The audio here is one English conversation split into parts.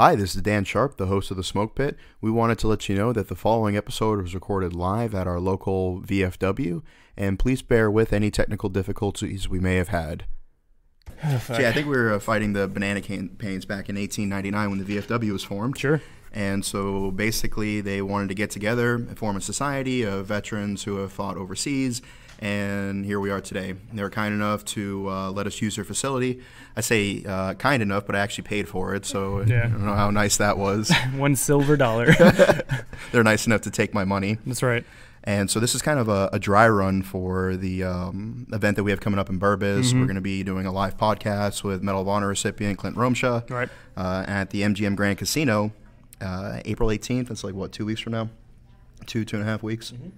Hi, this is Dan Sharp, the host of The Smoke Pit. We wanted to let you know that the following episode was recorded live at our local VFW, and please bear with any technical difficulties we may have had. So, yeah, I think we were fighting the banana campaigns back in 1899 when the VFW was formed. Sure. And so basically they wanted to get together and form a society of veterans who have fought overseas, and here we are today. They were kind enough to let us use their facility. I say kind enough, but I actually paid for it, so yeah. I don't know how nice that was. $1 silver. They're nice enough to take my money. That's right. And so this is kind of a dry run for the event that we have coming up in Burbis. Mm-hmm. We're going to be doing a live podcast with Medal of Honor recipient Clint Romsha Right. At the MGM Grand Casino April 18th. That's like, what, 2 weeks from now? Two and a half weeks. Mm-hmm.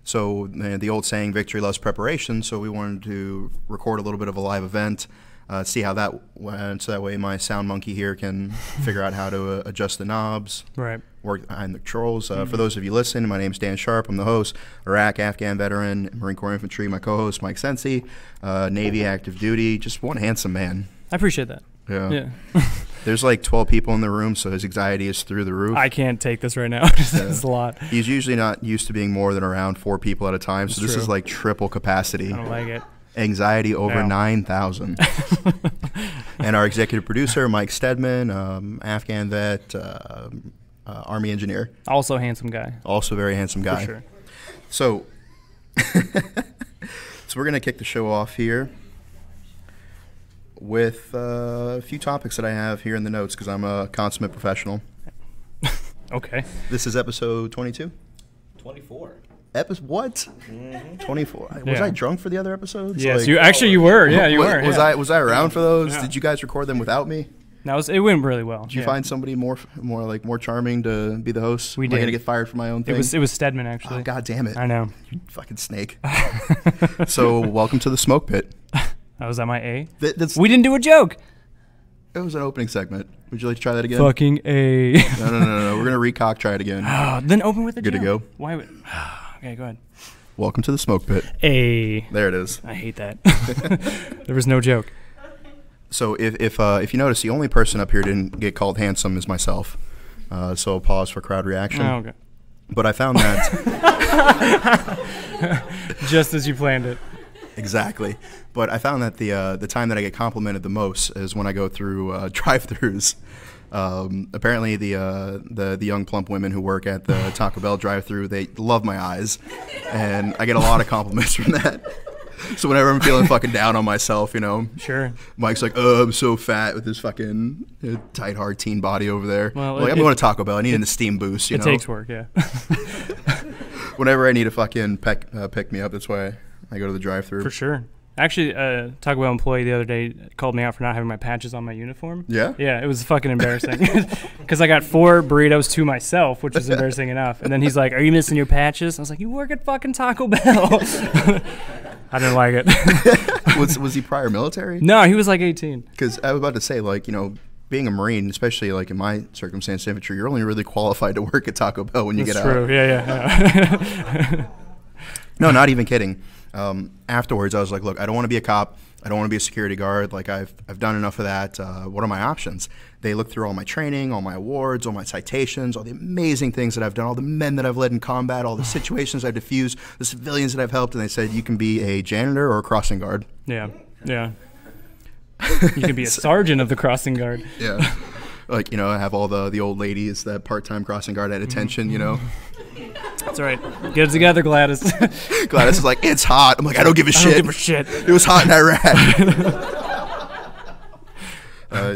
So the old saying, victory loves preparation, so we wanted to record a little bit of a live event, see how that went, so that way my sound monkey here can figure out how to adjust the knobs, right, work behind the controls. For those of you listening, my name's Dan Sharp. I'm the host, Iraq, Afghan veteran, Marine Corps Infantry. My co-host, Mike Sensi, Navy active duty, just one handsome man. I appreciate that. Yeah. There's like 12 people in the room, so his anxiety is through the roof. I can't take this right now. It's a lot. He's usually not used to being more than around 4 people at a time, so this is like triple capacity. I don't like it. Anxiety over 9,000. And our executive producer, Mike Stedman, Afghan vet, Army engineer. Also a handsome guy. Also a very handsome guy. For sure. So, we're going to kick the show off here with a few topics that I have here in the notes because I'm a consummate professional. Okay. This is episode 22? 24. What? Mm-hmm. 24. Was I drunk for the other episodes? Yes, like, you were. Yeah, you were. Was I around for those? Yeah. Did you guys record them without me? No, it went really well. Did you find somebody more charming to be the host? We Am did. I gonna get fired for my own thing? It was Stedman, actually. Oh, God damn it! I know. You fucking snake. So welcome to the Smoke Pit. Oh, was that my A? We didn't do a joke. It was an opening segment. Would you like to try that again? Fucking A. No. We're gonna recock. Try it again. Then open with a Good joke. to go. Why would? Okay, go ahead. Welcome to the Smoke Pit. A. There it is. I hate that. There was no joke. So if you notice, the only person up here didn't get called handsome is myself. So I'll pause for crowd reaction. Oh, okay. But I found that just as you planned it. Exactly. But I found that the time that I get complimented the most is when I go through drive-thrus. Apparently the young plump women who work at the Taco Bell drive-thru, they love my eyes, and I get a lot of compliments from that. So whenever I'm feeling fucking down on myself, Sure. Mike's like, "Oh, I'm so fat with this fucking tight hard teen body over there." Well, I'm going to Taco Bell. I need an esteem boost. It takes work, yeah. Whenever I need a fucking pick me up, that's why I go to the drive-thru. For sure. Actually, a Taco Bell employee the other day called me out for not having my patches on my uniform. Yeah? Yeah, it was fucking embarrassing. Because I got 4 burritos to myself, which was embarrassing enough. And then he's like, "Are you missing your patches?" I was like, "You work at fucking Taco Bell." I didn't like it. Was he prior military? No, he was like 18. Because I was about to say, being a Marine, especially like in my circumstance, infantry, you're only really qualified to work at Taco Bell when you get out. That's true. Yeah. No, not even kidding. Afterwards, I was like, look, I don't want to be a cop. I don't want to be a security guard. Like, I've done enough of that. What are my options? They looked through all my training, all my awards, all my citations, all the amazing things that I've done, all the men that I've led in combat, all the situations I've diffused, the civilians that I've helped, and they said, you can be a janitor or a crossing guard. Yeah. You can be a sergeant of the crossing guard. Yeah. I have all the old ladies, that part-time crossing guard at attention, That's right. Get it together, Gladys. Gladys is like, "It's hot." I'm like, "I don't give a shit. I don't give a shit. It was hot in Iraq."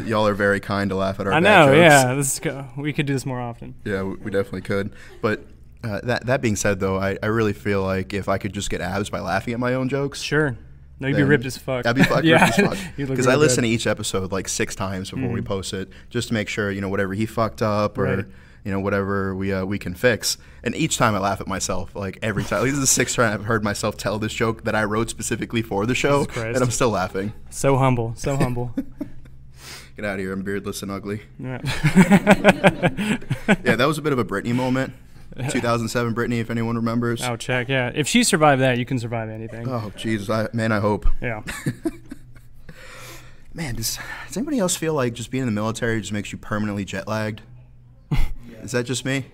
Y'all are very kind to laugh at our bad jokes. Yeah. We could do this more often. Yeah, we definitely could. But that being said, though, I really feel like if I could just get abs by laughing at my own jokes. Sure. No, you'd be ripped as fuck. I'd be fucking ripped as fuck. Because I listen good. to each episode like 6 times before we post it, just to make sure, whatever he fucked up or, Right. Whatever we can fix. And each time I laugh at myself, like every time. This is the 6th time I've heard myself tell this joke that I wrote specifically for the show, and I'm still laughing. So humble. Get out of here, I'm beardless and ugly. Yeah. Yeah, that was a bit of a Britney moment. 2007 Britney, if anyone remembers. Oh, check, yeah. If she survived that, you can survive anything. Oh, Jesus, I hope. Yeah. Man, does anybody else feel like just being in the military just makes you permanently jet lagged? Is that just me?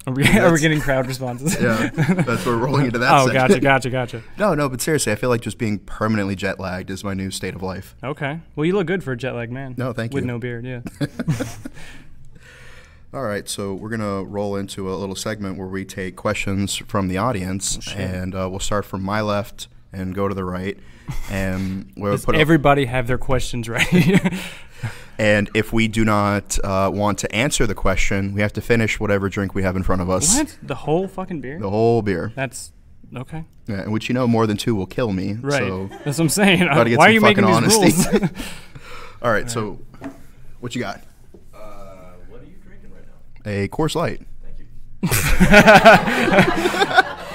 Are we getting crowd responses? Yeah, that's we're rolling into that. Oh, section. gotcha. No, but seriously, I feel like just being permanently jet lagged is my new state of life. Okay. Well, you look good for a jet lagged man. No, thank you. With no beard, yeah. All right, so we're gonna roll into a little segment where we take questions from the audience, and we'll start from my left and go to the right, and we'll Does everybody have their questions ready? And if we do not want to answer the question, we have to finish whatever drink we have in front of us. What? The whole fucking beer? The whole beer. That's okay. Yeah, and which more than 2 will kill me. Right. So that's what I'm saying. gotta get Why are some you making fucking these honesty. rules? All right, so what you got? What are you drinking right now? A Coors Light. Thank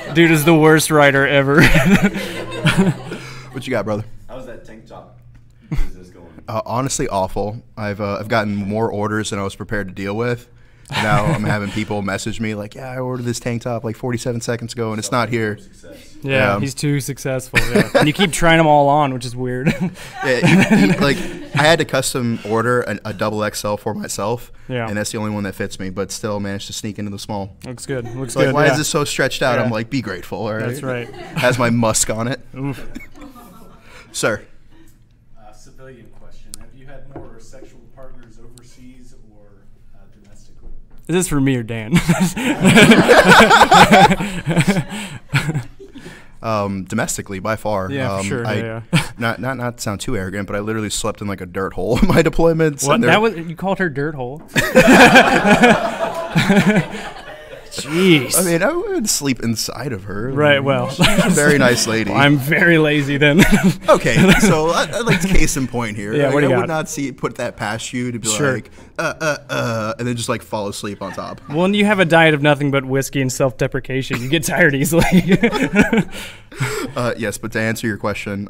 you. Dude is the worst writer ever. What you got, brother? How's that tank top business going? Honestly, awful. I've gotten more orders than I was prepared to deal with. And now I'm having people message me like, "Yeah, I ordered this tank top like 47 seconds ago, and it's not here." Success. Yeah, he's too successful. Yeah. And you keep trying them all on, which is weird. Yeah, like I had to custom order a double XL for myself, Yeah. and that's the only one that fits me. But still managed to sneak into the small. Looks good. Looks So like, good. why yeah. is this so stretched out? Yeah. I'm like, be grateful. All right. That's right. Has my musk on it, Oof. sir. Civilian question. Have you had more sexual partners overseas or domestically? Is this for me or Dan? Domestically, by far. Yeah, for sure. Yeah. Not to sound too arrogant, but I literally slept in like a dirt hole in my deployments. What? and That was you called her dirt hole? Jeez. I mean, I would sleep inside of her. Right, well. She's a very nice lady. I'm very lazy then. Okay, so I'd like case in point here. Yeah, Like, what do you I got? would not put that past you to be Sure. like, and then just like fall asleep on top. Well, when you have a diet of nothing but whiskey and self-deprecation, you get tired easily. Yes, but to answer your question,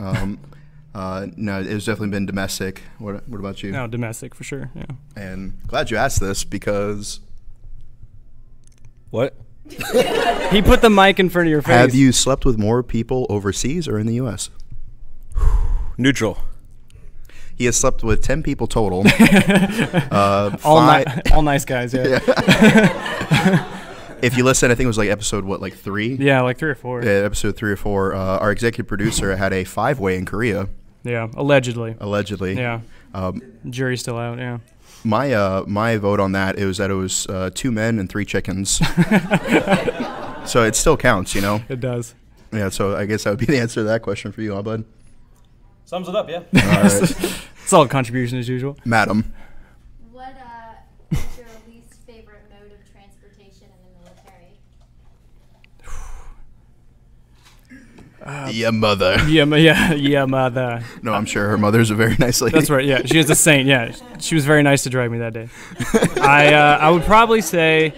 no, it's definitely been domestic. What about you? No, domestic for sure. Yeah. And glad you asked this because What? He put the mic in front of your face. have you slept with more people overseas or in the U.S.? Neutral. He has slept with 10 people total. all nice guys? Yeah. If you listen, I think it was like episode, like 3? Yeah, like 3 or 4. Yeah, episode 3 or 4. Our executive producer had a 5-way in Korea, Yeah, allegedly. allegedly. Yeah. Jury's still out. Yeah. My vote on that is that it was 2 men and 3 chickens. So it still counts, you know? It does. Yeah, so I guess that would be the answer to that question for you, huh, bud? Sums it up, yeah. All right. Solid contribution as usual. Madam. What is your least favorite mode of transportation in the military? Yeah, mother. Yeah, mother. No, I'm sure her mother's a very nice lady. That's right. Yeah, she is a saint. Yeah, she was very nice to drive me that day. I would probably say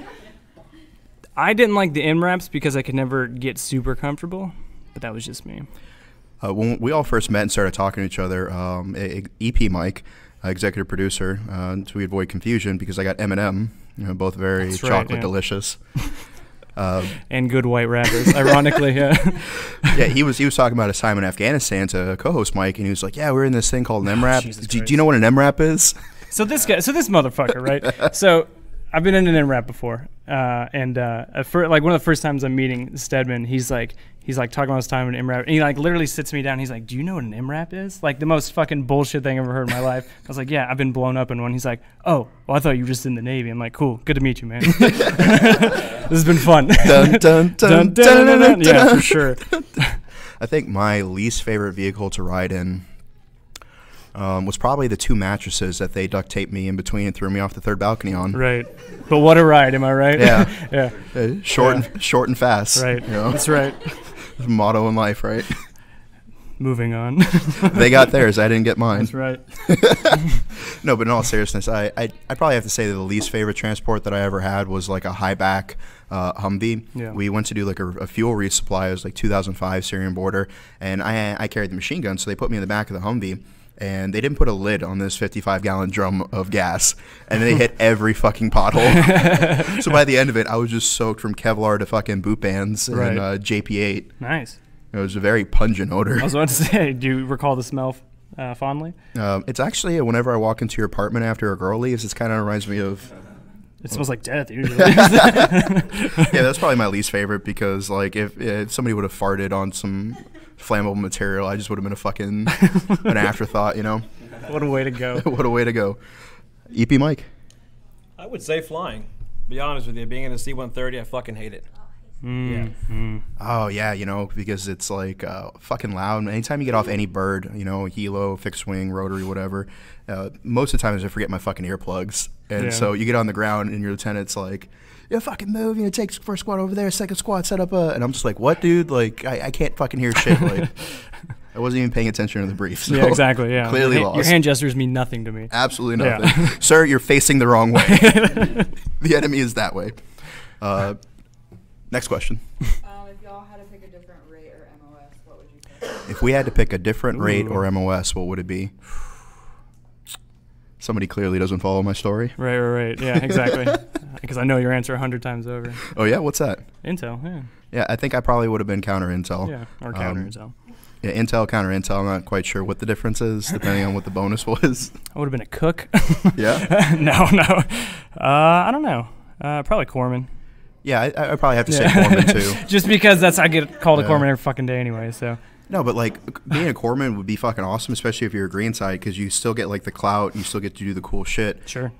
I didn't like the MRAPs because I could never get super comfortable, but that was just me. When we all first met and started talking to each other, EP Mike, executive producer, so we avoid confusion because I got M&M, both very That's right, chocolate yeah. delicious. And good white rappers, ironically. Yeah. Yeah, he was talking about his time in Afghanistan to co-host Mike, and he was like, "Yeah, we're in this thing called an MRAP. Jesus Do Christ. you know what an MRAP is?" So this motherfucker, right? So I've been in an MRAP before, and for like one of the first times I'm meeting Stedman, he's like talking about his time in MRAP, and he like literally sits me down. He's like, "Do you know what an MRAP is?" Like the most fucking bullshit thing I've ever heard in my life. I was like, "Yeah, I've been blown up in one." He's like, "Oh, well, I thought you were just in the Navy." I'm like, "Cool, good to meet you, man." This has been fun. Dun, dun, dun, dun, dun, dun, Yeah, dun. for sure. I think my least favorite vehicle to ride in was probably the 2 mattresses that they duct taped me in between and threw me off the 3rd balcony on. Right. But what a ride, am I right? Yeah. Yeah. Short and fast. Right. You know? That's right. Motto in life, right? Moving on. They got theirs. I didn't get mine. That's right. No, but in all seriousness, I probably have to say that the least favorite transport that I ever had was like a high back Humvee. Yeah. We went to do like a fuel resupply. It was like 2005 Syrian border, and I carried the machine gun, so they put me in the back of the Humvee. And they didn't put a lid on this 55-gallon drum of gas, and they hit every fucking pothole. So by the end of it, I was just soaked from Kevlar to fucking boot bands and Right. JP8. Nice. It was a very pungent odor. I was about to say, do you recall the smell fondly? It's actually whenever I walk into your apartment after a girl leaves, it kind of reminds me of. It smells like death usually. Yeah, that's probably my least favorite because like if somebody would have farted on some flammable material, I just would have been a fucking an afterthought, you know. What a way to go. What a way to go. EP Mike. I would say flying. Be honest with you, being in a C-130, I fucking hate it. Oh yeah, you know, because it's like fucking loud. Anytime you get off any bird, you know, helo, fixed wing, rotary, whatever, most of the times I forget my fucking earplugs. And so you get on the ground and your lieutenant's like, "Yeah, fucking move, you know, take first squad over there, second squad set up a," and I'm just like, "What, dude? Like, I can't fucking hear shit." Like, I wasn't even paying attention to the brief. So Yeah, exactly. Yeah, clearly lost. Your hand gestures mean nothing to me. Absolutely nothing, sir. You're facing the wrong way. The enemy is that way. Next question. If y'all had to pick a different rate or MOS, what would you pick? If we had to pick a different rate or MOS, what would it be? Somebody clearly doesn't follow my story. Right. Yeah, exactly. Because I know your answer 100 times over. Oh yeah, what's that? Intel, yeah. Yeah, I think I probably would have been counter intel. Yeah, or counter intel. Yeah, intel, counter intel. I'm not quite sure what the difference is, depending on what the bonus was. I would have been a cook. Yeah? No. I don't know. Probably corpsman. Yeah, I probably have to say corpsman too. Just because I get called a corpsman every fucking day anyway, so. No, but like being a corpsman would be fucking awesome, especially if you're a green side, because you still get like the clout, you still get to do the cool shit. Sure.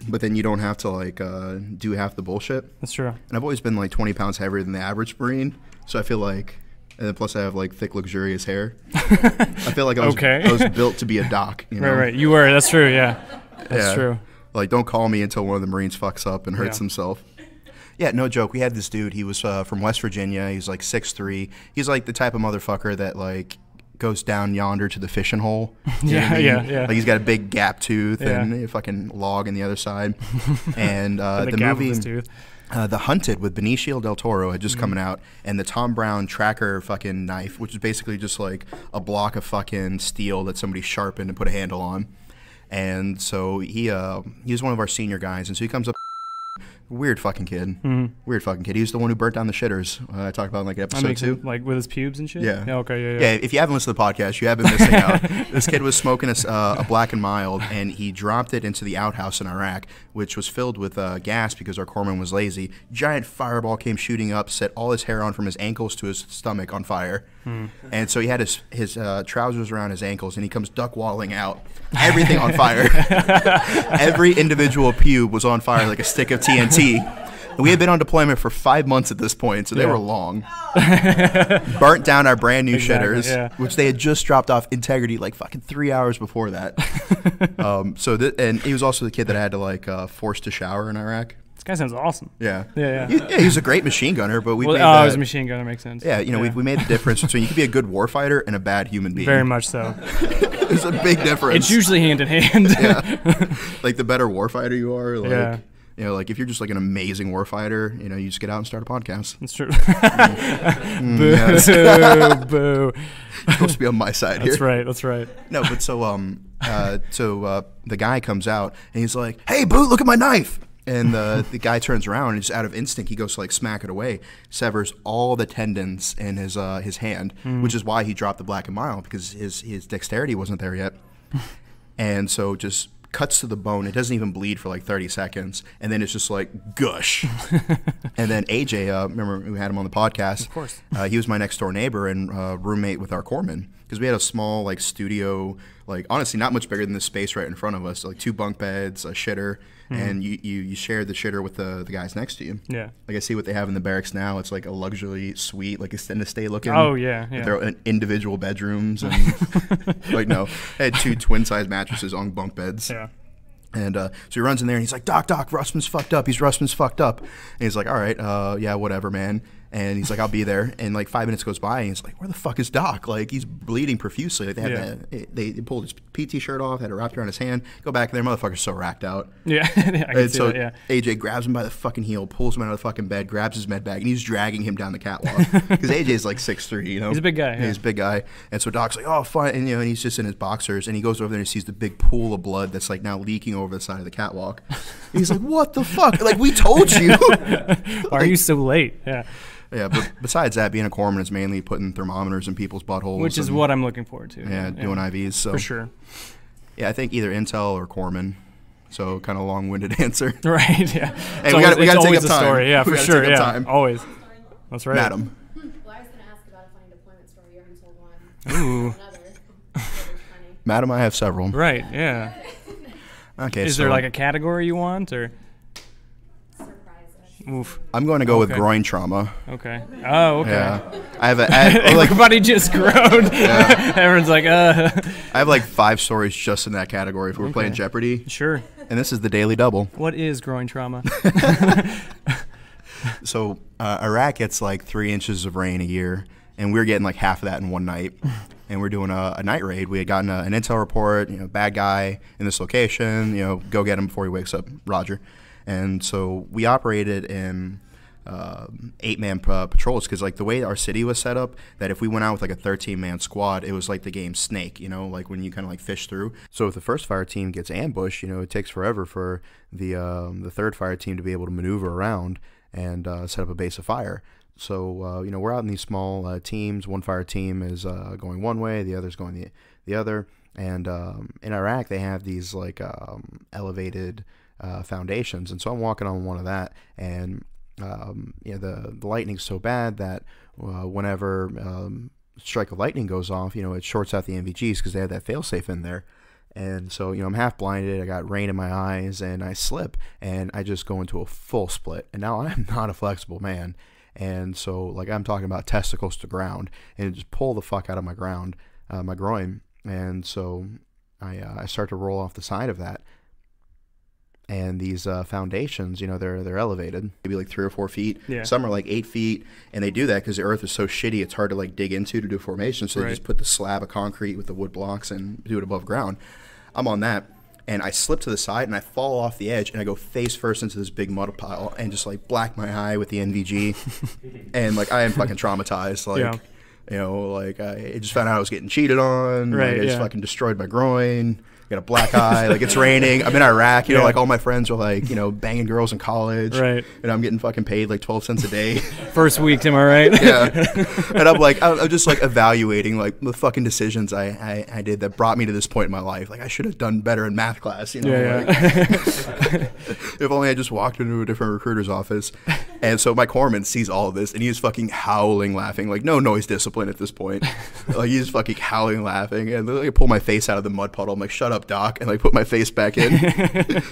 But then you don't have to like do half the bullshit. That's true. And I've always been like 20 pounds heavier than the average Marine, so I feel like, and then plus I have like thick, luxurious hair. I feel like I was built to be a doc. You know? Right. You were. That's true. Yeah. That's true. Like, don't call me until one of the Marines fucks up and hurts himself. Yeah, no joke. We had this dude. He was from West Virginia. He's like 6'3". He's like the type of motherfucker that like goes down yonder to the fishing hole. Yeah. Like he's got a big gap tooth and a fucking log on the other side. And the movie The Hunted with Benicio del Toro had just coming out, and the Tom Brown tracker fucking knife, which is basically just like a block of fucking steel that somebody sharpened and put a handle on. And so he was one of our senior guys, and so he comes up. Weird fucking kid. Weird fucking kid. He was the one who burnt down the shitters. I talked about in like episode 2. Like with his pubes and shit? Yeah. Okay, Yeah, if you haven't listened to the podcast, you have been missing out. This kid was smoking a Black and Mild, and he dropped it into the outhouse in Iraq, which was filled with gas because our corpsman was lazy. Giant fireball came shooting up, set all his hair on from his ankles to his stomach on fire. And so he had his trousers around his ankles, and he comes duck waddling out. Everything on fire. Every individual pube was on fire like a stick of TNT. And we had been on deployment for 5 months at this point, so they were long. Burnt down our brand new shitters, which they had just dropped off integrity like fucking 3 hours before that. And he was also the kid that I had to like force to shower in Iraq. This guy sounds awesome. Yeah. He was a great machine gunner, but we he was a machine gunner, makes sense. Yeah, we made the difference between you can be a good warfighter and a bad human being. Very much so. There's a big difference. It's usually hand in hand. Like the better warfighter you are, like you know, like if you're just like an amazing warfighter, you know, you just get out and start a podcast. That's true. Yes. Boo. You're supposed to be on my side here. That's right. No, but so the guy comes out and he's like, "Hey, Boot, look at my knife." And the guy turns around and just out of instinct, he goes to like smack it away, severs all the tendons in his hand, which is why he dropped the Black and Mild, because his dexterity wasn't there yet. And so just cuts to the bone. It doesn't even bleed for like 30 seconds. And then it's just like gush. And then AJ, remember we had him on the podcast. Of course. He was my next door neighbor and roommate with our corpsman, because we had a small like studio, like honestly not much bigger than this space right in front of us, so, like 2 bunk beds, a shitter, and you shared the shitter with the guys next to you. Yeah. Like I see what they have in the barracks now. It's like a luxury suite, like extended stay looking. Oh yeah. With their individual bedrooms and like no, I had 2 twin size mattresses on bunk beds. Yeah. And so he runs in there and he's like, Doc, Russman's fucked up. Russman's fucked up. And he's like, all right, yeah, whatever, man. And he's like, I'll be there. And like 5 minutes goes by and he's like, where the fuck is Doc? Like he's bleeding profusely. Like, they pulled his PT shirt off, had it wrapped around his hand. Go back there, motherfucker's so racked out. Yeah, I can see that, AJ grabs him by the fucking heel, pulls him out of the fucking bed, grabs his med bag, and he's dragging him down the catwalk. Because AJ's like 6'3", you know? He's a big guy. Yeah. He's a big guy. And so Doc's like, oh, fine. And, you know, and he's just in his boxers. And he goes over there and sees the big pool of blood that's like now leaking over the side of the catwalk. And he's like, what the fuck? Like, we told you. Why are you so late? Yeah. Yeah, but besides that, being a corpsman is mainly putting thermometers in people's buttholes. Which is what I'm looking forward to. Yeah, doing IVs. So for sure. Yeah, I think either intel or corpsman. So kind of long-winded answer. Right. Yeah. Hey, we got to take up time. Story. Yeah, for sure. Yeah. Time. Always. That's right. Madam. Well, I was going to ask about a funny deployment story. You haven't told one. Ooh. Another. Funny. Madam, I have several. Right. Yeah. Okay. Is there like a category you want, or? Surprises. Oof. I'm going to go with Okay. groin trauma. Okay. Oh, okay. Yeah. I have like Everybody just groaned. Yeah. Everyone's like, I have like 5 stories just in that category if we're Okay. playing Jeopardy. Sure. And this is the daily double. What is groin trauma? So Iraq gets like 3 inches of rain a year, and we were getting like half of that in one night. And we're doing a night raid. We had gotten an intel report, bad guy in this location, go get him before he wakes up, Roger. And so we operated in 8-man patrols because like the way our city was set up, that if we went out with like a 13-man squad, it was like the game Snake, like when you kind of like fish through. So if the first fire team gets ambushed, it takes forever for the third fire team to be able to maneuver around and set up a base of fire. So we're out in these small teams. One fire team is going one way, the other's going the other. And in Iraq, they have these like elevated foundations, and so I'm walking on one of that, and the lightning's so bad that whenever strike of lightning goes off, it shorts out the NVGs because they have that failsafe in there. And so, I'm half blinded, I got rain in my eyes, and I slip, and I just go into a full split. And now I'm not a flexible man. And so, like, I'm talking about testicles to ground, and it just pull the fuck out of my groin. And so I start to roll off the side of that. And these foundations, they're elevated, maybe like 3 or 4 feet. Yeah. Some are like 8 feet, and they do that because the earth is so shitty, it's hard to like dig into to do formation. So Right. they just put the slab of concrete with the wood blocks and do it above ground. I'm on that, and I slip to the side, and I fall off the edge, and I go face first into this big mud pile, and just like black my eye with the NVG, and like I am fucking traumatized. Like, I just found out I was getting cheated on. Right, Like, I just yeah. fucking destroyed my groin. Got a black eye, like it's raining. I'm in Iraq, Yeah. like all my friends are like, banging girls in college. Right. And I'm getting fucking paid like 12 cents a day. First week, am I right? Yeah. And I'm like, I'm just like evaluating like the fucking decisions I did that brought me to this point in my life. Like I should have done better in math class, Yeah. If only I just walked into a different recruiter's office. And so my corpsman sees all of this, and he's fucking howling, laughing, like no noise discipline at this point. Like he's fucking howling, laughing, and I pull my face out of the mud puddle. I'm like, shut up, Doc, and like put my face back in.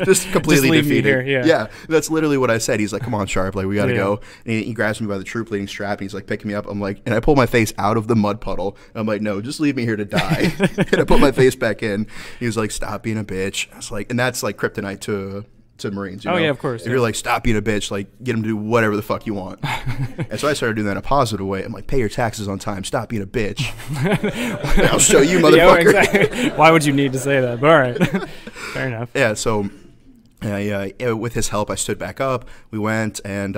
Just completely Just leave me defeated. here, yeah. That's literally what I said. He's like, come on, Sharp, like we gotta Yeah. go. And he grabs me by the troop leading strap, and he's like picking me up. I'm like, and I pull my face out of the mud puddle. I'm like, no, just leave me here to die. And I put my face back in. He was like, stop being a bitch. I was like, and that's like kryptonite to Marines. Oh, yeah, of course, If yeah. you're like, stop being a bitch, like get them to do whatever the fuck you want. And so I started doing that in a positive way. I'm like, pay your taxes on time. Stop being a bitch. I'll show you, motherfucker. Yeah, exactly. Why would you need to say that? But all right. Fair enough. Yeah, so with his help, I stood back up. We went and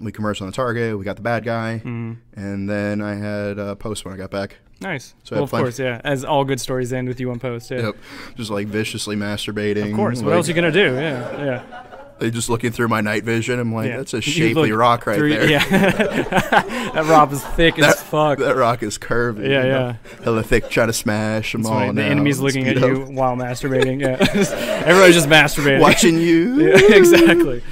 we converged on the target. We got the bad guy. Mm-hmm. And then I had a post when I got back. Nice. So Well, have of fun. course, yeah. As all good stories end with you on post, yeah. Yep. Just like viciously masturbating. Of course. What like, else are you going to do? Yeah, yeah. They just looking through my night vision. I'm like, Yeah. that's a You shapely look rock right through- there. Yeah. That rock is thick as fuck. That rock is curvy. Yeah, yeah. Hella thick, trying to smash them That's all right. The now. enemy's looking at Speed you up. while masturbating. Yeah. Everybody's just masturbating. Watching you. Yeah, exactly.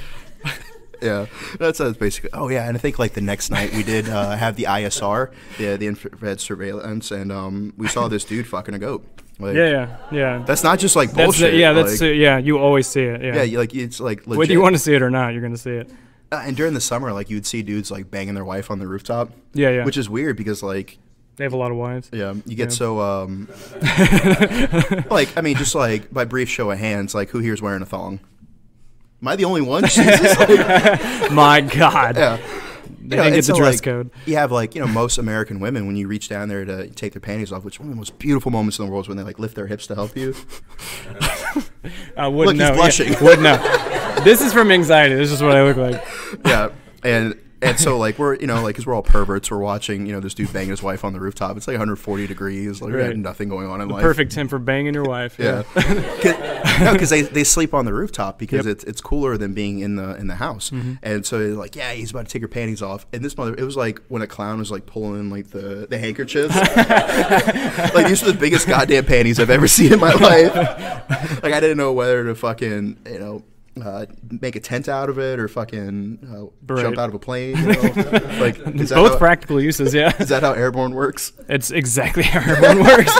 Yeah, that's basically. Oh yeah, and I think like the next night we did have the ISR, the infrared surveillance, and we saw this dude fucking a goat. Like, Yeah. That's not just like That's bullshit. that's like, yeah. You always see it. Yeah. yeah, like it's like legit. Whether you want to see it or not, you're gonna see it. And during the summer, like you'd see dudes like banging their wife on the rooftop. Yeah, yeah. Which is weird because like. They have a lot of wives. Yeah, you get Yeah. so like I mean, just like by brief show of hands, like who here's wearing a thong? Am I the only one? Jesus. Like, My God. yeah. They didn't get the dress code. You have like most American women when you reach down there to take their panties off, which one of the most beautiful moments in the world is when they like lift their hips to help you. I Look, wouldn't he's know. blushing. Yeah, wouldn't know. This is from anxiety. This is what I look like. Yeah, and And so, like, we're, you know, like, because we're all perverts, we're watching, you know, this dude banging his wife on the rooftop. It's like 140 degrees. Like, we Right. got nothing going on in life. Perfect time for banging your wife. Yeah. Because they sleep on the rooftop because Yep. it's cooler than being in the house. Mm-hmm. And so they're like, yeah, he's about to take her panties off. And this mother, it was like when a clown was like pulling like the handkerchiefs. Like, these are the biggest goddamn panties I've ever seen in my life. Like, I didn't know whether to fucking, you know, make a tent out of it or fucking Right. jump out of a plane. You know? Like, is that Both how, practical uses, yeah. is that how airborne works? It's exactly how everyone works.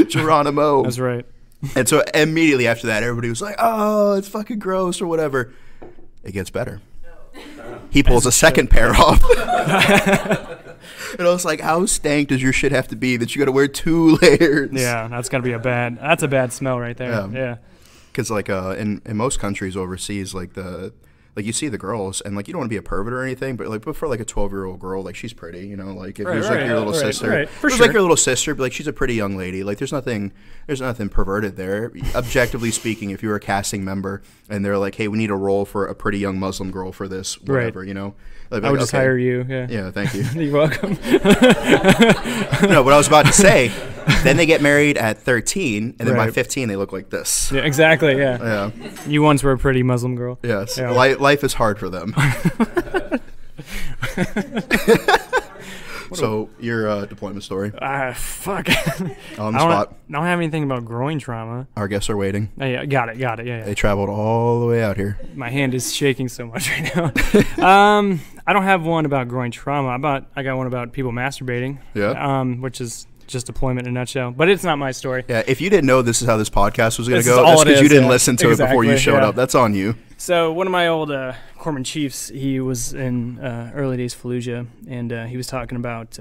Geronimo. That's right. And so immediately after that, everybody was like, oh, it's fucking gross or whatever. It gets better. He pulls a second pair off. And I was like, how stank does your shit have to be that you got to wear 2 layers? Yeah, that's gotta be that's a bad smell right there. Yeah. Yeah. Because, like, in most countries overseas, like, you see the girls, and, like, you don't want to be a pervert or anything, but for, like, a 12-year-old girl, like, she's pretty, you know? Like, if it was, like, your little sister. Right, If for it was, sure. like, your little sister, but, like, she's a pretty young lady. Like, there's nothing perverted there. Objectively speaking, if you were a casting member, and they're like, hey, we need a role for a pretty young Muslim girl for this, whatever, you know? Like, I would just hire you. Yeah. Yeah, thank you. You're welcome. No, what I was about to say, then they get married at 13, and then by Right. 15, they look like this. Yeah, exactly. Yeah. Yeah. You once were a pretty Muslim girl. Yes. Yeah. Life is hard for them. So, your deployment story. Fuck. On the I spot. don't have anything about groin trauma. Our guests are waiting. Oh, yeah, got it. Yeah. They traveled all the way out here. My hand is shaking so much right now. I don't have one about groin trauma. I got one about people masturbating. Yeah. Which is just deployment in a nutshell. But it's not my story. Yeah, if you didn't know this is how this podcast was going to This is go, all that's it because you is, didn't yeah. listen to it before you Exactly, showed yeah. up. That's on you. So one of my old corpsman chiefs, he was in early days Fallujah, and he was talking about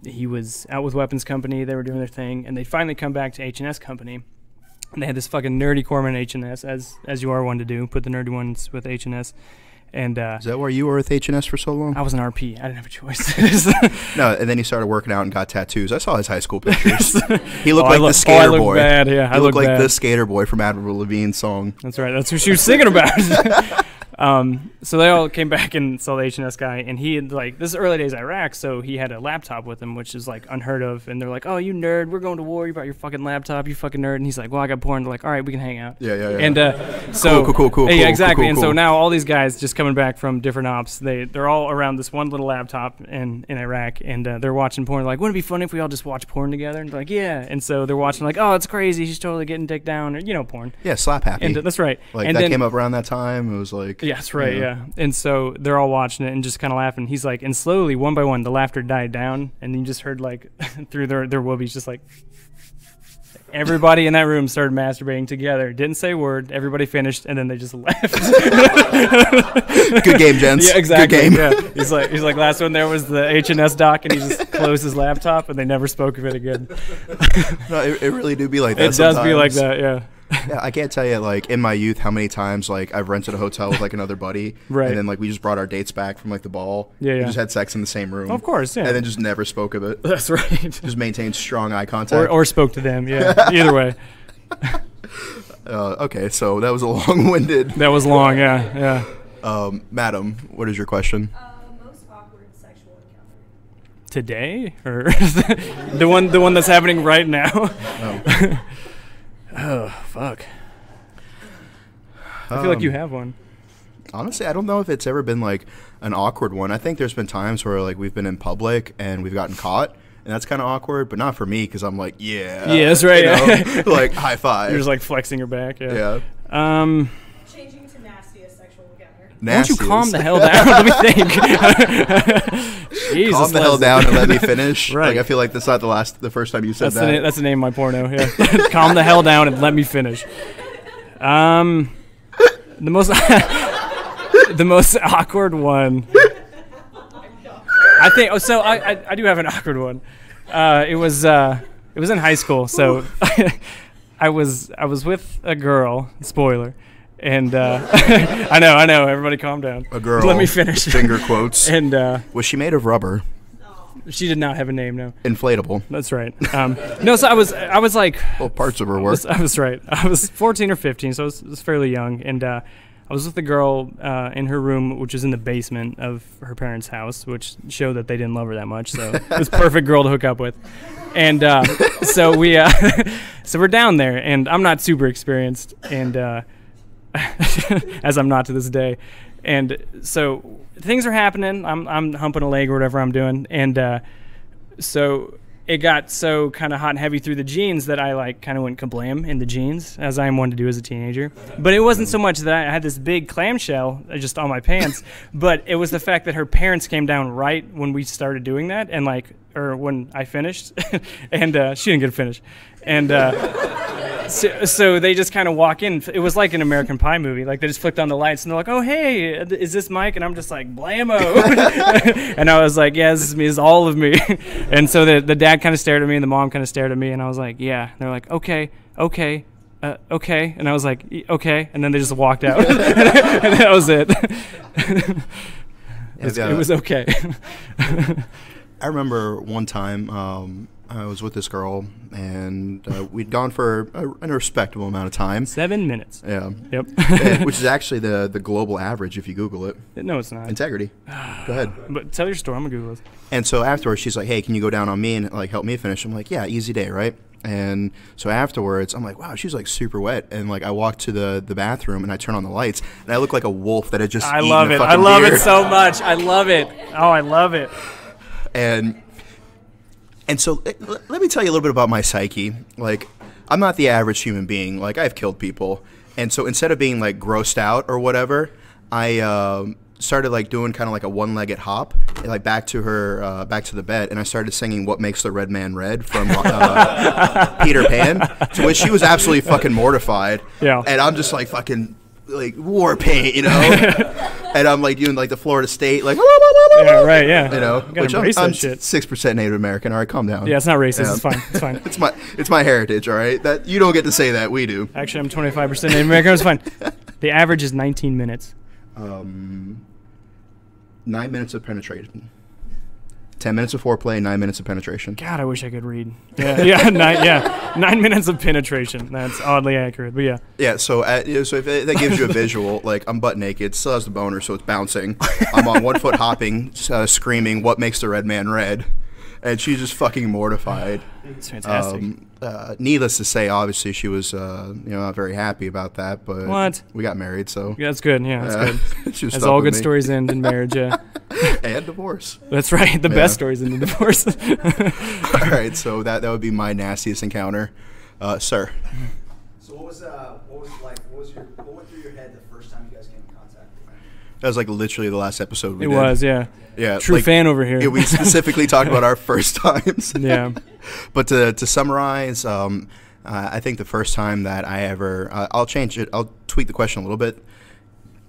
he was out with weapons company. They were doing their thing, and they finally come back to H&S company. And they had this fucking nerdy corpsman H&S, as you are one to do, put the nerdy ones with H&S. And Is that why you were with H&S for so long? I was an RP. I didn't have a choice. No, and then he started working out and got tattoos. I saw his high school pictures. He looked I like the look skater boy. bad. Yeah, He looked like bad. the skater boy from Avril Lavigne's song. That's right. That's what she was singing about. So they all came back and saw the H&S guy, and he had, like, this is early days Iraq, so he had a laptop with him, which is, like, unheard of. And they're like, oh, you nerd, we're going to war, you brought your fucking laptop, you fucking nerd. And he's like, well, I got porn. They're like, all right, we can hang out. Yeah. And so Cool, yeah, exactly. And so cool. now all these guys just coming back from different ops, they're all around this one little laptop in Iraq, and they're watching porn. They're like, wouldn't it be funny if we all just watch porn together? And they're like, yeah. And so they're watching, like, oh, it's crazy, she's totally getting dick down, or, you know, porn. Yeah, slap happy. And that's right. Like, and that then, came up around that time. It was like... yeah, that's right, you know. yeah. And so they're all watching it and just kind of laughing. He's like, and slowly, one by one, the laughter died down, and you just heard, like, through their woobies, just like... Everybody in that room started masturbating together. Didn't say a word. Everybody finished, and then they just left. Good game, gents. Yeah, exactly. Good game. Yeah. He's like last one there was the H&S doc, and he just closed his laptop, and they never spoke of it again. No, it really do be like that It does be like sometimes. that, yeah. Yeah, I can't tell you, like, in my youth, how many times, like, I've rented a hotel with, like, another buddy. Right. And then, like, we just brought our dates back from, like, the ball. Yeah, We yeah. just had sex in the same room. Of course, yeah. And then just never spoke of it. That's right. Just maintained strong eye contact. Or spoke to them, yeah. Either way. Okay, so that was a long-winded. That was long, yeah. Madam, what is your question? Most awkward sexual encounter. Today? Or the one that's happening right now? Oh. Oh, fuck. I feel like you have one. Honestly, I don't know if it's ever been, like, an awkward one. I think there's been times where, like, we've been in public and we've gotten caught. And that's kind of awkward, but not for me because I'm like, yeah. Yeah, that's right. You know, like, high five. You're just like flexing your back, yeah. Yeah. Changing to nastiest sexual encounter. Why don't you Nastiest. calm the hell down? Let me think. Jesus, Calm the hell Leslie. down and let me finish. Right. Like, I feel like that's not the first time you said that. That's the name of my porno. Yeah. Calm the hell down and let me finish. The most the most awkward one. I think. Oh, so I do have an awkward one. It was in high school. So I was with a girl. Spoiler. And I know. Everybody, calm down. A girl. Let me finish. Finger quotes. And Was she made of rubber? she did not have a name. No. Inflatable. That's right. No. So I was like. Well, parts of her work. I was right. I was 14 or 15, so I was fairly young, and I I was with a girl in her room, which was in the basement of her parents' house, which showed that they didn't love her that much. So it was a perfect girl to hook up with. And so we're down there, and I'm not super experienced, and as I'm not to this day. And so things are happening. I'm humping a leg or whatever I'm doing, and so it got so kind of hot and heavy through the jeans that I like kind of went kablam in the jeans, as I am one to do as a teenager. But it wasn't so much that I had this big clamshell just on my pants, but it was the fact that her parents came down right when we started doing that, and or when I finished, and she didn't get to finish, and so they just kind of walk in. It was like an American Pie movie. Like they just flicked on the lights and they're like, "Oh hey, is this Mike?" And I'm just like, "Blammo!" And I was like, "Yeah, this is me. This is all of me." And so the dad kind of stared at me and the mom kind of stared at me, and I was like, "Yeah." And they're like, "Okay, okay." Okay, and I was like, okay, and then they just walked out, and that was it. It was okay. I remember one time I was with this girl, and we'd gone for a respectable amount of time. 7 minutes. Yeah. Yep. Which is actually the global average if you Google it. No, it's not. Integrity. Go ahead. But tell your story. I'm gonna Google it. And so afterwards, she's like, "Hey, can you go down on me and like help me finish?" I'm like, "Yeah, easy day, right?" And so afterwards, I'm like, wow, she's like super wet. And like I walk to the bathroom and I turn on the lights and I look like a wolf that had just I eaten love a it. fucking I love deer. it so much. I love it. Oh, I love it. And so let me tell you a little bit about my psyche. Like, I'm not the average human being. Like, I've killed people. And so instead of being like grossed out or whatever, I started like doing kind of like a one-legged hop, like back to the bed, and I started singing "What Makes the Red Man Red" from Peter Pan, to which she was absolutely fucking mortified. Yeah. And I'm just like fucking like war paint, you know. And I'm like doing like the Florida State, like yeah, right, yeah. You know, you gotta which embrace I'm that shit. 6% Native American. All right, calm down. Yeah, it's not racist. Yeah. It's fine. It's fine. It's my heritage. All right, that you don't get to say that. We do. Actually, I'm 25% Native American. It's fine. The average is 19 minutes. 9 minutes of penetration. 10 minutes of foreplay, 9 minutes of penetration. God, I wish I could read. Yeah, 9 minutes of penetration. That's oddly accurate, but yeah. Yeah, so if that gives you a visual, like I'm butt naked, still has the boner, so it's bouncing. I'm on 1 foot hopping, screaming, "What makes the red man red?" And she's just fucking mortified. It's fantastic. Needless to say, obviously she was not very happy about that, but What? we got married, so Yeah, that's good. Yeah, that's good. she was As stuck all with good me. stories end in marriage, yeah. And divorce. That's right. The best stories in the divorce. All right, so that would be my nastiest encounter, sir. So what went through your head the first time you guys came in contact with him? That was like literally the last episode we It did. was, yeah. Yeah, True like, fan over here. Yeah, we specifically talked about our first times. Yeah. But to summarize, I think the first time that I ever, I'll change it, I'll tweak the question a little bit.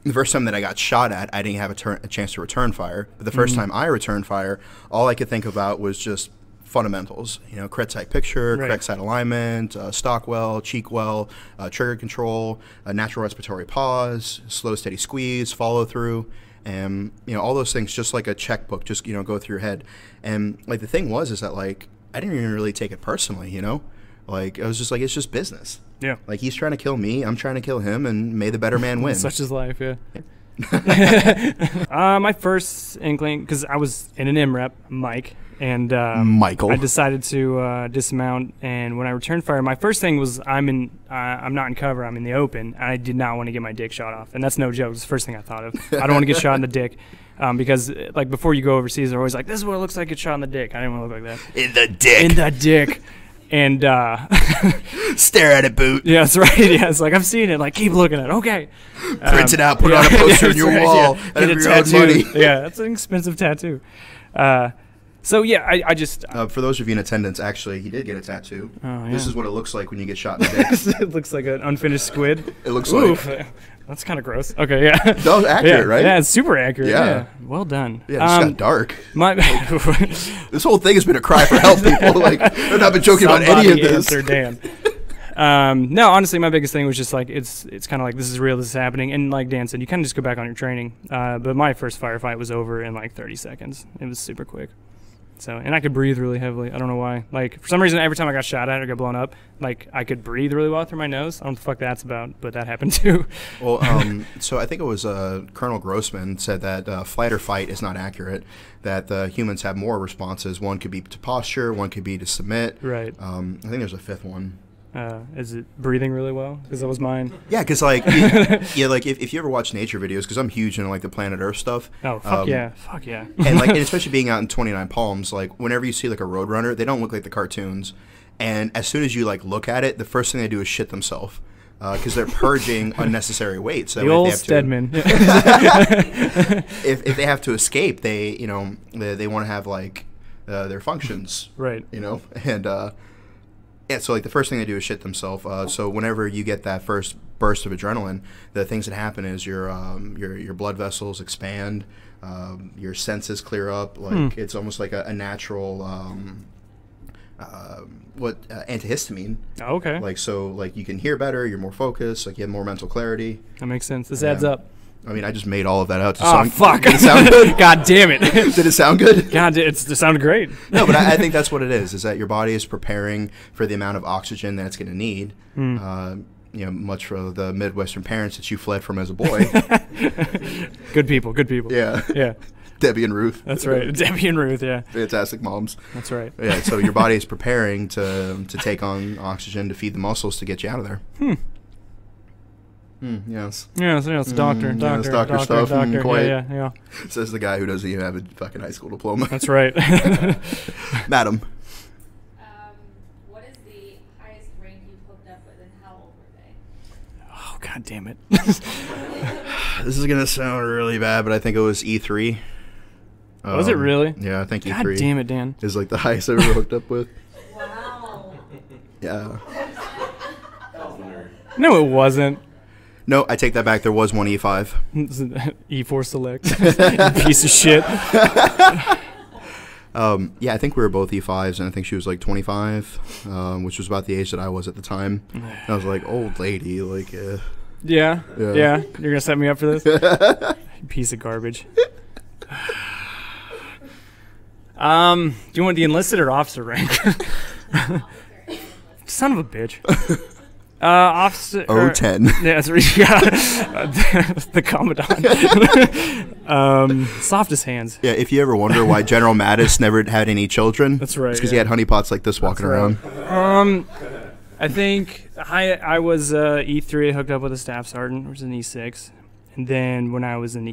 The first time that I got shot at, I didn't have a chance to return fire. But the first time I returned fire, all I could think about was just fundamentals. You know, correct sight picture, Right. correct sight alignment, stock well, cheek well, trigger control, natural respiratory pause, slow steady squeeze, follow through. And all those things, just like a checkbook, just go through your head. And like the thing is that like I didn't even really take it personally, like I was just like, it's just business. Yeah. Like he's trying to kill me, I'm trying to kill him, and may the better man win. Such is life, yeah. My first inkling, because I was in an MREP, Mike, and Michael. I decided to dismount, and when I returned fire, my first thing was I'm not in cover, I'm in the open. I did not want to get my dick shot off, and that's no joke. It's the first thing I thought of. I don't want to get shot in the dick, because like before you go overseas, they're always like, "This is what it looks like, get shot in the dick." I didn't want to look like that. In the dick. In the dick. And Stare at it, boot. yeah, that's right. Yeah, it's like I've seen it. Like keep looking at it. Okay. Print it out. Put it on a poster on that's your right, wall. yeah. Out Get of a your own tattoo. money. Yeah, that's an expensive tattoo. So yeah, I just For those of you in attendance, actually, he did get a tattoo. Oh, yeah. This is what it looks like when you get shot in the dick. it looks like an unfinished squid. It looks Oof. like. That's kind of gross. Okay, yeah. That was accurate, yeah, right? Yeah, it's super accurate. Yeah. Yeah. Well done. Yeah, it just got dark. My This whole thing has been a cry for help, people. Like, I've not been joking about any of Somebody this. answer Dan. No, honestly, my biggest thing was just like it's kind of like this is real, this is happening, and like Dan said, you kind of just go back on your training. But my first firefight was over in like 30 seconds. It was super quick. So, and I could breathe really heavily. I don't know why. Like, for some reason, every time I got shot at or got blown up, like, I could breathe really well through my nose. I don't know what the fuck that's about, but that happened too. Well, so I think it was Colonel Grossman said that flight or fight is not accurate, that humans have more responses. One could be to posture, one could be to submit. Right. I think there's a fifth one. Is it breathing really well? Because that was mine. Yeah, because like, like if you ever watch nature videos, because I'm huge into like the planet Earth stuff. Oh, fuck yeah, fuck yeah. And like, and especially being out in 29 Palms, like whenever you see like a roadrunner, they don't look like the cartoons. And as soon as you like look at it, the first thing they do is shit themselves. Because they're purging unnecessary weight. So the old Stedman. If they have to escape, they they want to have like their functions, right? And yeah, so like the first thing they do is shit themselves. So whenever you get that first burst of adrenaline, the things that happen is your blood vessels expand, your senses clear up. Like it's almost like a natural antihistamine. Oh, okay. Like so, like you can hear better. You're more focused. Like you have more mental clarity. That makes sense. This adds up. I mean, I just made all of that out to oh, sound. Fuck! Did it sound good? God damn it! Did it sound good? God, it sounded great. No, but I think that's what it is that your body is preparing for the amount of oxygen that it's going to need. Much for the Midwestern parents that you fled from as a boy. Good people. Yeah. Yeah. Debbie and Ruth. That's right. Debbie and Ruth, yeah. Fantastic moms. That's right. Yeah, so your body is preparing to take on oxygen to feed the muscles to get you out of there. Yes. Yeah, so it's doctor. Yeah, it's doctor stuff. Quite. Yeah. Says the guy who doesn't even have a fucking high school diploma. That's right. Madam. What is the highest rank you've hooked up with, and how old were they? Oh, God damn it. This is going to sound really bad, but I think it was E3. Was it really? Yeah, I think God E3 damn it, Dan. is like the highest I've ever hooked up with. Wow. Yeah. No, it wasn't. No, I take that back. There was one E5. E4 Select. You piece of shit. Yeah, I think we were both E5s, and I think she was like 25, which was about the age that I was at the time. And I was like, old lady, like, Yeah. You're going to set me up for this? You piece of garbage. Do you want the enlisted or officer rank? Son of a bitch. Officer. 010. Yeah, that's right. Yeah. The commandant. Softest hands. Yeah, if you ever wonder why General Mattis never had any children, that's right. It's because he had honeypots like this walking around. I think I was E3 hooked up with a staff sergeant, which was an E6. And then when I was in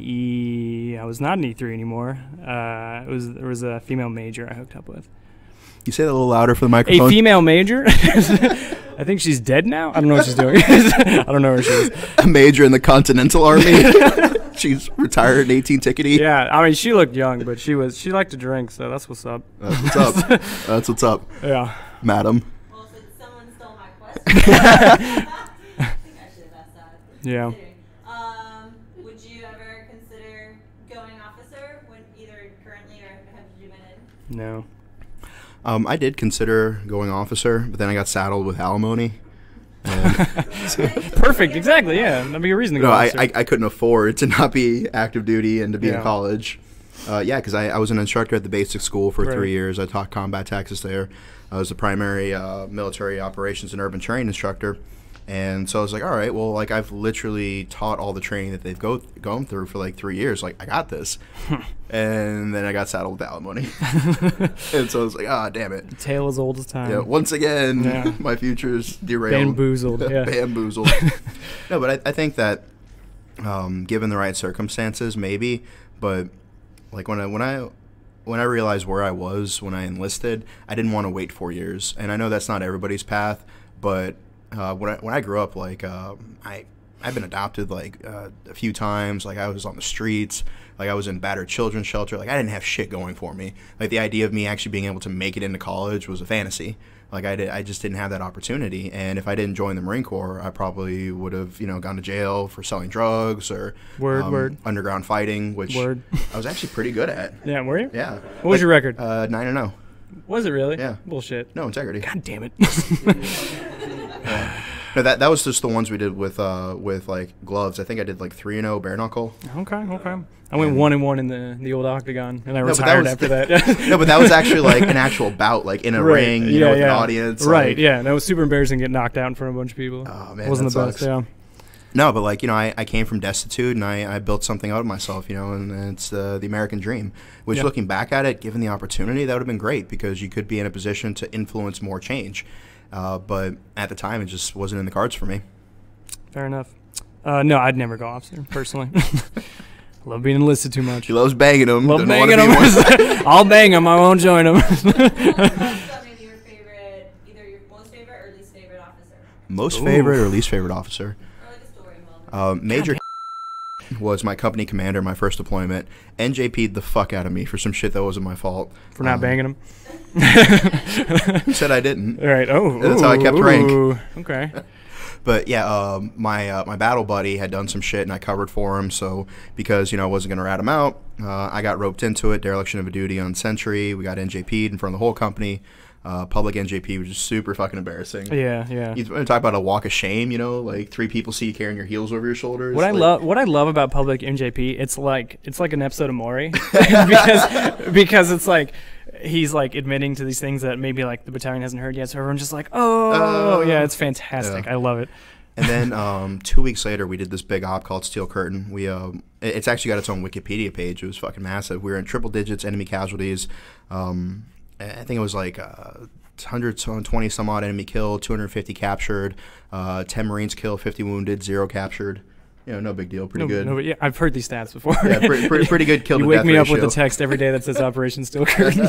I was not an E3 anymore. There was a female major I hooked up with. You say that a little louder for the microphone. A female major? I think she's dead now. I don't know what she's doing. I don't know where she is. A major in the Continental Army. She's retired 18 tickety. Yeah, I mean she looked young, but she liked to drink, so that's what's up. That's what's up. That's what's up. Yeah. Madam. Well, since someone stole my question, I think I should have asked that. Yeah. Would you ever consider going officer, either currently or have you been in? No. I did consider going officer, but then I got saddled with alimony. Perfect, exactly, yeah. That'd be a reason to go officer. I couldn't afford to not be active duty and to be in college. Yeah, because I was an instructor at the basic school for 3 years. I taught combat tactics there. I was the primary military operations and urban terrain instructor. And so I was like, all right, well, like I've literally taught all the training that they've gone through for like 3 years. Like I got this. And then I got saddled with alimony. And so I was like, damn it. Tale as old as time. Yeah, once again, my future's derailed. Bamboozled, yeah. Bamboozled. No, but I think that given the right circumstances, maybe. But like when I realized where I was when I enlisted, I didn't want to wait 4 years. And I know that's not everybody's path, but when I grew up, like I've been adopted like a few times. Like I was on the streets. Like I was in battered children's shelter. Like I didn't have shit going for me. Like the idea of me actually being able to make it into college was a fantasy. Like I just didn't have that opportunity. And if I didn't join the Marine Corps, I probably would have gone to jail for selling drugs or underground fighting, which I was actually pretty good at. Yeah, were you? Yeah. What was your record? 9-0. Was it really? Yeah. Bullshit. No integrity. God damn it. No, that was just the ones we did with like gloves. I think I did like 3-0 bare knuckle. Okay. I went 1-1 in the old octagon, and I but retired after that. No, but that was actually like an actual bout, like in a ring, with an audience. Right. Like, yeah, that was super embarrassing getting knocked out in front of a bunch of people. Oh man, Wasn't that the best. sucks. Yeah. No, but like, I came from destitute and I built something out of myself, and it's the American dream. Which, looking back at it, given the opportunity, that would have been great because you could be in a position to influence more change. But at the time, it just wasn't in the cards for me. Fair enough. No, I'd never go officer personally. I love being enlisted too much. He loves banging them. Love banging them. I'll bang them. I won't join them. Tell me your favorite, either your most favorite or least favorite officer. Most favorite or least favorite officer? Or like a story involved. Major was my company commander, my first deployment. NJP'd the fuck out of me for some shit that wasn't my fault. For not banging them. Who said I didn't? All right. Oh, that's how I kept rank. Okay. But yeah, my battle buddy had done some shit and I covered for him. So because I wasn't gonna rat him out, I got roped into it. Dereliction of a duty on Sentry. We got NJP'd in front of the whole company. Public NJP, which is super fucking embarrassing. Yeah. You talk about a walk of shame, like 3 people see you carrying your heels over your shoulders. What I love about public NJP, it's like an episode of Maury, because it's like he's like admitting to these things that maybe like the battalion hasn't heard yet, so everyone's just like, yeah, it's fantastic. Yeah. I love it. And then 2 weeks later, we did this big op called Steel Curtain. We it's actually got its own Wikipedia page. It was fucking massive. We were in triple digits enemy casualties. I think it was like 120 some odd enemy killed, 250 captured, 10 Marines killed, 50 wounded, 0 captured. No big deal. Pretty good. No, yeah, I've heard these stats before. Yeah, pretty good kill to death ratio. You wake me up with a text every day that says Operation Steel Curtain.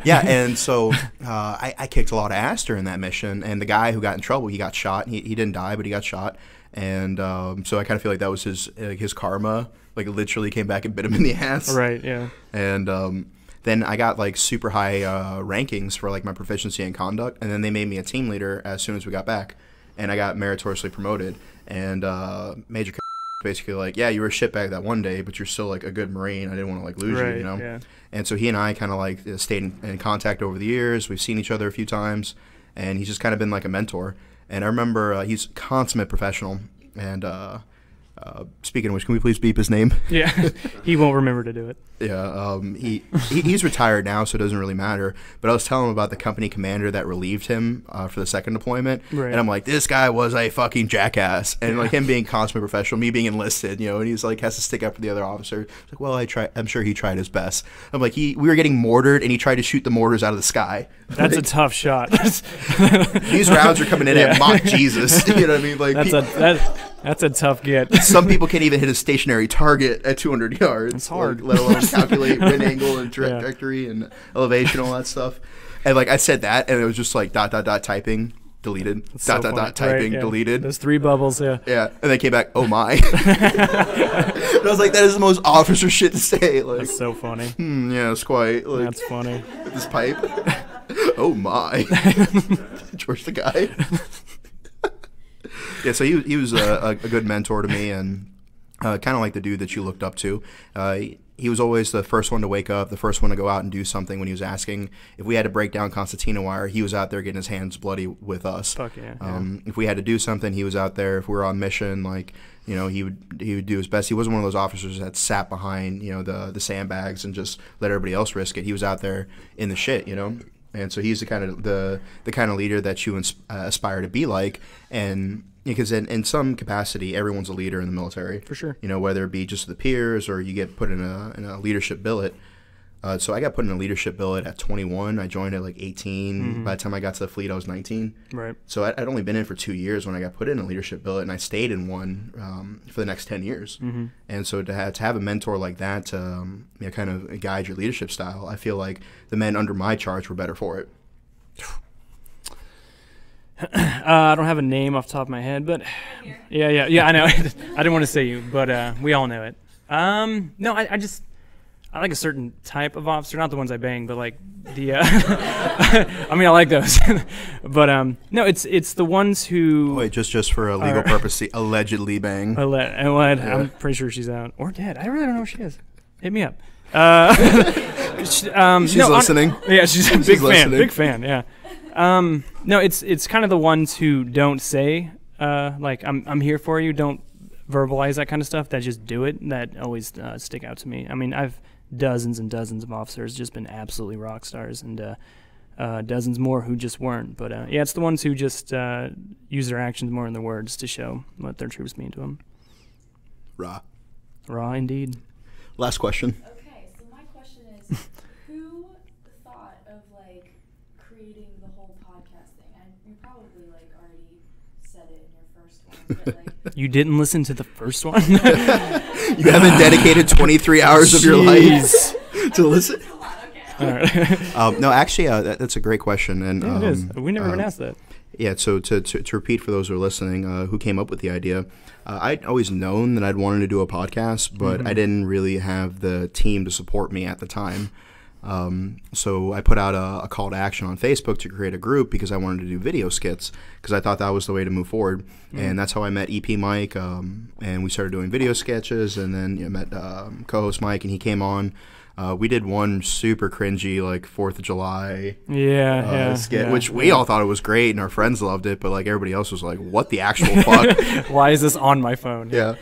Yeah, and so I kicked a lot of ass during that mission, and the guy who got in trouble, he got shot. He didn't die, but he got shot. And so I kind of feel like that was his karma. Like, it literally came back and bit him in the ass. Right, yeah. And then I got like super high rankings for like my proficiency in conduct, and then they made me a team leader as soon as we got back, and I got meritoriously promoted. And Major basically like, yeah, you were a shitbag that one day, but you're still like a good Marine. I didn't want to like lose you, Yeah. And so he and I kind of like stayed in contact over the years. We've seen each other a few times, and he's just kind of been like a mentor. And I remember he's consummate professional, and speaking of which, can we please beep his name? Yeah, he won't remember to do it. Yeah, he's retired now, so it doesn't really matter. But I was telling him about the company commander that relieved him for the second deployment, right. And I'm like, this guy was a fucking jackass, and like him being consummate professional, me being enlisted, and he's like has to stick up for the other officer. It's like, well, I'm sure he tried his best. I'm like, we were getting mortared, and he tried to shoot the mortars out of the sky. That's a tough shot. These rounds are coming in at Mach Jesus. You know what I mean? Like that's a tough get. Some people can't even hit a stationary target at 200 yards. It's hard. Let alone calculate wind angle and trajectory and elevation, all that stuff. And like I said that, and it was just like ... typing, deleted, typing, deleted. Those 3 bubbles, yeah. Yeah, and they came back, oh my. And I was like, that is the most officer shit to say. Like, that's so funny. Yeah, it's quite. Like, that's funny. This pipe. Oh my. George the guy. Yeah, so he was a good mentor to me, and kind of like the dude that you looked up to. He was always the first one to wake up, the first one to go out and do something when he was asking. If we had to break down Constantina wire, he was out there getting his hands bloody with us. Fuck yeah. If we had to do something, he was out there. If we were on mission, like, he would do his best. He wasn't one of those officers that sat behind, the sandbags and just let everybody else risk it. He was out there in the shit, And so he's the kind of leader that you aspire to be like, and because in some capacity, everyone's a leader in the military. For sure. Whether it be just the peers or you get put in a leadership billet. So I got put in a leadership billet at 21. I joined at like 18. Mm-hmm. By the time I got to the fleet, I was 19. Right. So I'd only been in for 2 years when I got put in a leadership billet, and I stayed in one for the next 10 years. Mm-hmm. And so to have a mentor like that to kind of guide your leadership style, I feel like the men under my charge were better for it. I don't have a name off the top of my head, but yeah, I know. I didn't want to say you, but we all know it. No, I like a certain type of officer, not the ones I bang, but like the. I mean, I like those, but no, it's the ones who. Wait, just for a legal purpose, the allegedly bang. I'm pretty sure she's out or dead. I really don't know where she is. Hit me up. She's listening. Yeah, she's a big fan. Yeah. No, it's kind of the ones who don't say like I'm here for you, don't verbalize that kind of stuff, that just do it, that always stick out to me. I mean, I've dozens and dozens of officers just been absolutely rock stars, and dozens more who just weren't. But yeah, it's the ones who just use their actions more than their words to show what their troops mean to them. Raw indeed. Last question. Okay, so my question is, who thought of like creating the whole podcast thing? And you probably like already said it in your first one, but like You didn't listen to the first one? You haven't dedicated 23 hours of your life to listen. All right. No, actually, that's a great question, and Yeah, it is. We never even asked that. Yeah, so to repeat for those who are listening, who came up with the idea, I'd always known that I'd wanted to do a podcast, but I didn't really have the team to support me at the time. So I put out a call to action on Facebook to create a group because I wanted to do video skits because I thought that was the way to move forward. And that's how I met EP Mike, and we started doing video sketches, and then met co-host Mike, and he came on. We did one super cringy, like, 4th of July skit, which we all thought it was great, and our friends loved it, but, like, everybody else was like, what the actual fuck? Why is this on my phone? Yeah.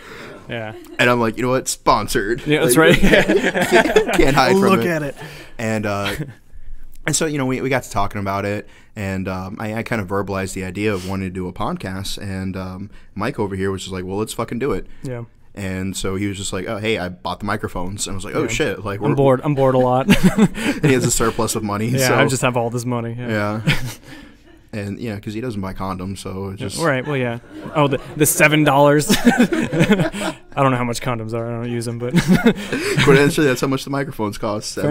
Yeah. And I'm like, you know what? Sponsored. Yeah, that's like, right. Can't hide from it. Look at it. And so, you know, we got to talking about it, and I kind of verbalized the idea of wanting to do a podcast, and Mike over here was just like, well, let's fucking do it. Yeah. And so he was just like, oh, hey, I bought the microphones. And I was like, oh, shit. Like, I'm bored a lot. And he has a surplus of money. Yeah, so. I just have all this money. Yeah. And, yeah, because he doesn't buy condoms, so it just... Right, well, yeah. Oh, the $7. I don't know how much condoms are. I don't use them, but... But actually, that's how much the microphones cost, $7.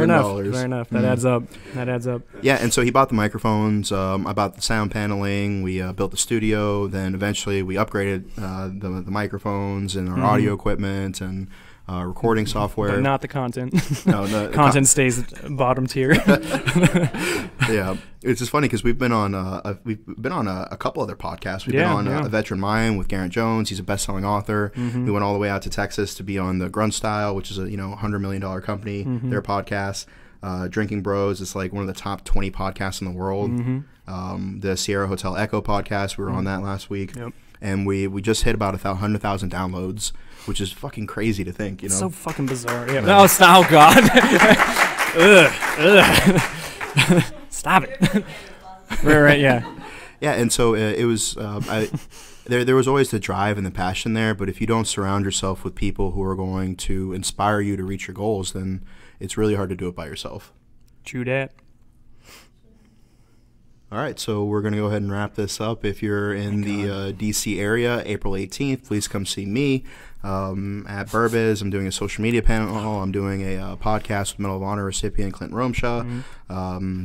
Fair enough. That adds up. Yeah, and so he bought the microphones. I bought the sound paneling. We built the studio. Then eventually we upgraded the microphones and our audio equipment and... recording software, but not the content. No, the content stays bottom tier. Yeah, it's just funny because we've been on a couple other podcasts. We've been on A Veteran Mind with Garrett Jones. He's a best-selling author. We went all the way out to Texas to be on the Grunt Style, which is a $100 million company. Their podcast, Drinking Bros. It's like one of the top 20 podcasts in the world. The Sierra Hotel Echo podcast. We were on that last week. Yep. And we just hit about 100,000 downloads, which is fucking crazy to think, you know. So fucking bizarre. Yeah. No, stop, God. Ugh. Stop it. Right, yeah. Yeah, and so it was. There was always the drive and the passion there, but if you don't surround yourself with people who are going to inspire you to reach your goals, then it's really hard to do it by yourself. True that. All right, so we're going to go ahead and wrap this up. If you're in the D.C. area, April 18th, please come see me at Burbiz. I'm doing a social media panel. I'm doing a podcast with Medal of Honor recipient Clinton Romshaw,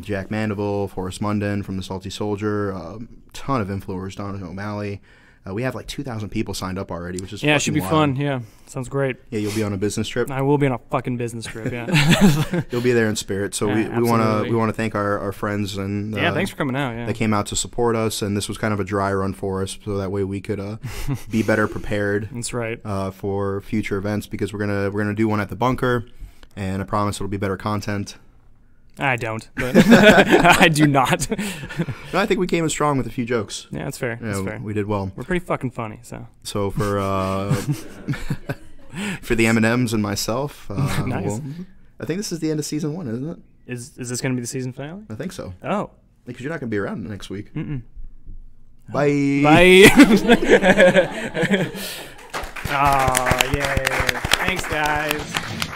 Jack Mandeville, Forrest Munden from the Salty Soldier, ton of influencers, Donovan O'Malley. We have like 2,000 people signed up already, which is it should be wild. fun. Yeah, sounds great. Yeah, you'll be on a business trip. I will be on a fucking business trip. Yeah, you'll be there in spirit. So we want to thank our friends and thanks for coming out. Yeah, they came out to support us, and this was kind of a dry run for us, so that way we could be better prepared. That's right. For future events, because we're gonna do one at the bunker, and I promise it'll be better content. I don't, but I do not. No, I think we came in strong with a few jokes. Yeah, that's fair. That's fair. We did well. We're pretty fucking funny, so. So for for the M&Ms and myself, nice. I think this is the end of season 1, isn't it? Is this going to be the season finale? I think so. Oh, because you're not going to be around next week. Mm-mm. Bye. Bye. Oh, yay! Thanks, guys.